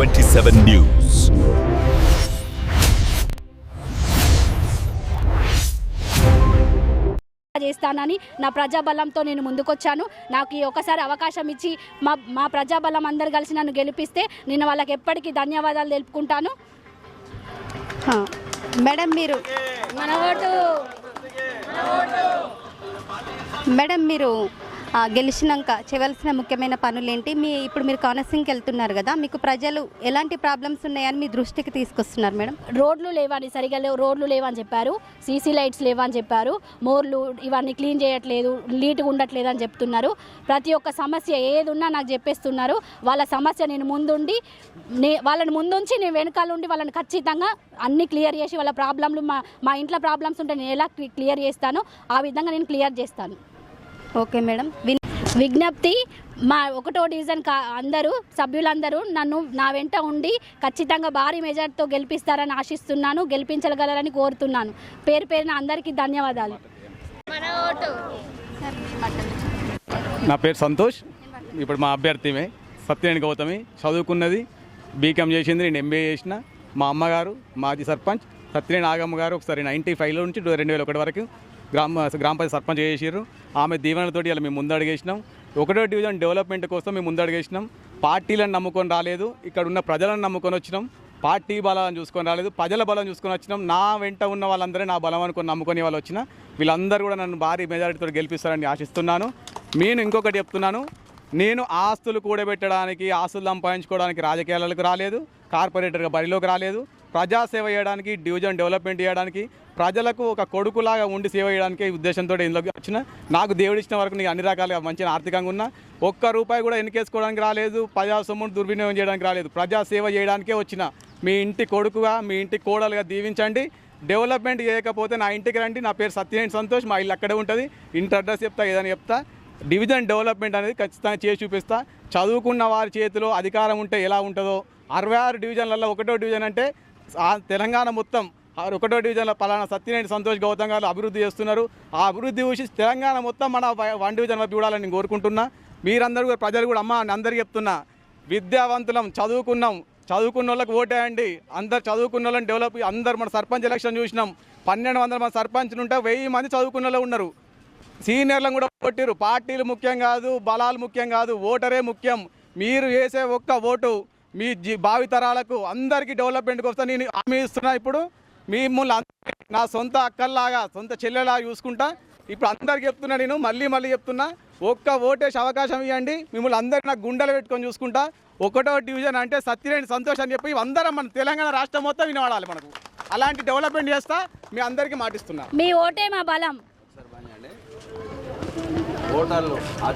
27 News. చేస్తానని నా ప్రజాబలంతో నేను ముందుకొచ్చాను. నాకు ఈ ఒకసారి అవకాశం ఇచ్చి మా ప్రజాబలం అందరు కలిసి నన్ను గెలిపిస్తే నేను వాళ్ళకి ఎప్పటికీ ధన్యవాదాలు తెలుపుకుంటాను. మేడం మీరు మేడం మీరు గెలిచినాక చేయవలసిన ముఖ్యమైన పనులు ఏంటి? ఇప్పుడు మీరు కౌన్సిలింగ్కి వెళ్తున్నారు కదా, మీకు ప్రజలు ఎలాంటి ప్రాబ్లమ్స్ ఉన్నాయని మీ దృష్టికి తీసుకొస్తున్నారు మేడం? రోడ్లు లేవని సరిగా రోడ్లు లేవని చెప్పారు, సీసీ లైట్స్ లేవని చెప్పారు, మోర్లు ఇవన్నీ క్లీన్ చేయట్లేదు, నీట్గా ఉండట్లేదు అని చెప్తున్నారు. ప్రతి ఒక్క సమస్య ఏది ఉన్నా నాకు చెప్పేస్తున్నారు. వాళ్ళ సమస్య నేను ముందుండి వాళ్ళని ముందుంచి నేను వెనకాల ఉండి వాళ్ళని ఖచ్చితంగా అన్నీ క్లియర్ చేసి వాళ్ళ ప్రాబ్లంలు మా ఇంట్లో ప్రాబ్లమ్స్ ఉంటే నేను ఎలా క్లియర్ చేస్తానో ఆ విధంగా నేను క్లియర్ చేస్తాను. Okay madam. విజ్ఞప్తి, మా 1వ డివిజన్ అందరూ సభ్యులందరూ నా వెంట ఉండి ఖచ్చితంగా భారీ మెజార్టీతో గెలిపిస్తారని ఆశిస్తున్నాను, గెలిపించగలరని కోరుతున్నాను. పేరు పేరున అందరికీ ధన్యవాదాలు. నా పేరు సంతోష్. ఇప్పుడు మా అభ్యర్థిమే సత్యనేని గౌతమి. చదువుకున్నది బీకామ్ చేసింది, నేను ఎంబీఏ చేసిన. మా అమ్మగారు మాజీ సర్పంచ్ సత్యనేని ఆగమ్మ గారు ఒకసారి 95లో నుంచి 2001 వరకు గ్రామ పంచాయతీ సర్పంచ్ చేసారు. ఆమె దీవెనలతోటి ఇలా మేము ముందడుగేసినాం. 1వ డివిజన్ డెవలప్మెంట్ కోసం మేము ముందడుగేసినాం. పార్టీలను నమ్ముకొని రాలేదు, ఇక్కడ ఉన్న ప్రజలను నమ్ముకొని వచ్చినాం. పార్టీ బలాన్ని చూసుకొని రాలేదు, ప్రజల బలం చూసుకొని వచ్చినాం. నా వెంట ఉన్న వాళ్ళందరూ నా బలం అనుకొని నమ్ముకొని వాళ్ళు వచ్చిన వీళ్ళందరూ కూడా నన్ను భారీ మెజారిటీతో గెలిపిస్తారని ఆశిస్తున్నాను. నేను ఇంకొకటి చెప్తున్నాను, నేను ఆస్తులు కూడబెట్టడానికి, ఆస్తులు సంపాదించుకోవడానికి రాజకీయాలకు రాలేదు, కార్పొరేటర్గా బరిలోకి రాలేదు. ప్రజాసేవ చేయడానికి, డివిజన్ డెవలప్మెంట్ చేయడానికి, ప్రజలకు ఒక కొడుకులాగా ఉండి సేవ చేయడానికి ఉద్దేశంతో ఇందులోకి వచ్చిన. నాకు దేవుడు ఇచ్చిన వరకు నీకు అన్ని రకాలుగా మంచిగా ఆర్థికంగా ఉన్నా, ₹1 కూడా ఎన్నికేసుకోవడానికి రాలేదు, ప్రజా సొమ్మును దుర్వినియోగం చేయడానికి రాలేదు, ప్రజాసేవ చేయడానికే వచ్చిన. మీ ఇంటి కొడుకుగా, మీ ఇంటి కోడలుగా దీవించండి. డెవలప్మెంట్ చేయకపోతే నా ఇంటికి రండి. నా పేరు సత్యనేని సంతోష్, మా ఇల్లు అక్కడే ఉంటుంది. ఇంటి అడ్రస్ చెప్తా, ఏదని చెప్తా. డివిజన్ డెవలప్మెంట్ అనేది ఖచ్చితంగా చేసి చూపిస్తా. చదువుకున్న వారి చేతిలో అధికారం ఉంటే ఎలా ఉంటుందో, 66 డివిజన్లలో 1వ డివిజన్ అంటే తెలంగాణ మొత్తం 1వ డివిజన్లో పలానా సత్యనేని సంతోష్ గౌతమ్ గారు అభివృద్ధి చేస్తున్నారు. ఆ అభివృద్ధి చూసి తెలంగాణ మొత్తం మన 1 డివిజన్ వైపు చూడాలని నేను కోరుకుంటున్నా. మీరందరూ కూడా, ప్రజలు కూడా, అమ్మ అందరికీ చెప్తున్నా, విద్యావంతులం, చదువుకున్న వాళ్ళకి ఓటేయండి. అందరు చదువుకున్న వాళ్ళని డెవలప్. అందరు మన సర్పంచ్ ఎలక్షన్ చూసినాం, 1200 మంది సర్పంచ్లు ఉంటే 1000 మంది చదువుకున్న వాళ్ళు ఉన్నారు. సీనియర్లను కూడా కొట్టిరు. పార్టీలు ముఖ్యం కాదు, బలాలు ముఖ్యం కాదు, ఓటరే ముఖ్యం. మీరు వేసే ఒక్క ఓటు మీ భావితరాలకు అందరికీ డెవలప్మెంట్కి వస్తా నేను హామీ ఇస్తున్నా. ఇప్పుడు మిమ్మల్ని నా సొంత అక్కల్లాగా, సొంత చెల్లెలాగా చూసుకుంటా. ఇప్పుడు అందరికి చెప్తున్నా, నేను మళ్ళీ చెప్తున్నా, ఒక్క ఓటేసి అవకాశం ఇవ్వండి. మిమ్మల్ని అందరికీ నాకు గుండెలు పెట్టుకొని చూసుకుంటా. 1వ డివిజన్ అంటే సత్యనేని సంతోష్ అని చెప్పి అందరం మన తెలంగాణ రాష్ట్రం మొత్తం వినవాడాలి. మనకు అలాంటి డెవలప్మెంట్ చేస్తా. మీ అందరికీ మాటిస్తున్నా. మీ ఓటే మా బలం.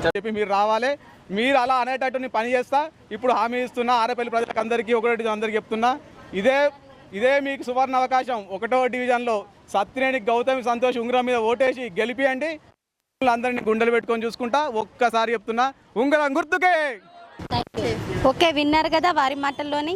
చెప్పి మీరు రావాలి. మీరు అలా అనేటట్టు నేను పని చేస్తా. ఇప్పుడు హామీ ఇస్తున్నా. ఆరేపల్లి ప్రజలకు అందరికీ, 1వ డివిజన్ అందరికీ చెప్తున్నా, ఇదే మీకు సువర్ణ అవకాశం. 1వ డివిజన్లో సత్యనేని గౌతమి సంతోష్ ఉంగరం మీద ఓటేసి గెలిపియండి. అందరినీ గుండెలు పెట్టుకొని చూసుకుంటా. ఒక్కసారి చెప్తున్నా, ఉంగరం గుర్తుకే. ఓకే, విన్నారు కదా వారి మాటల్లోని.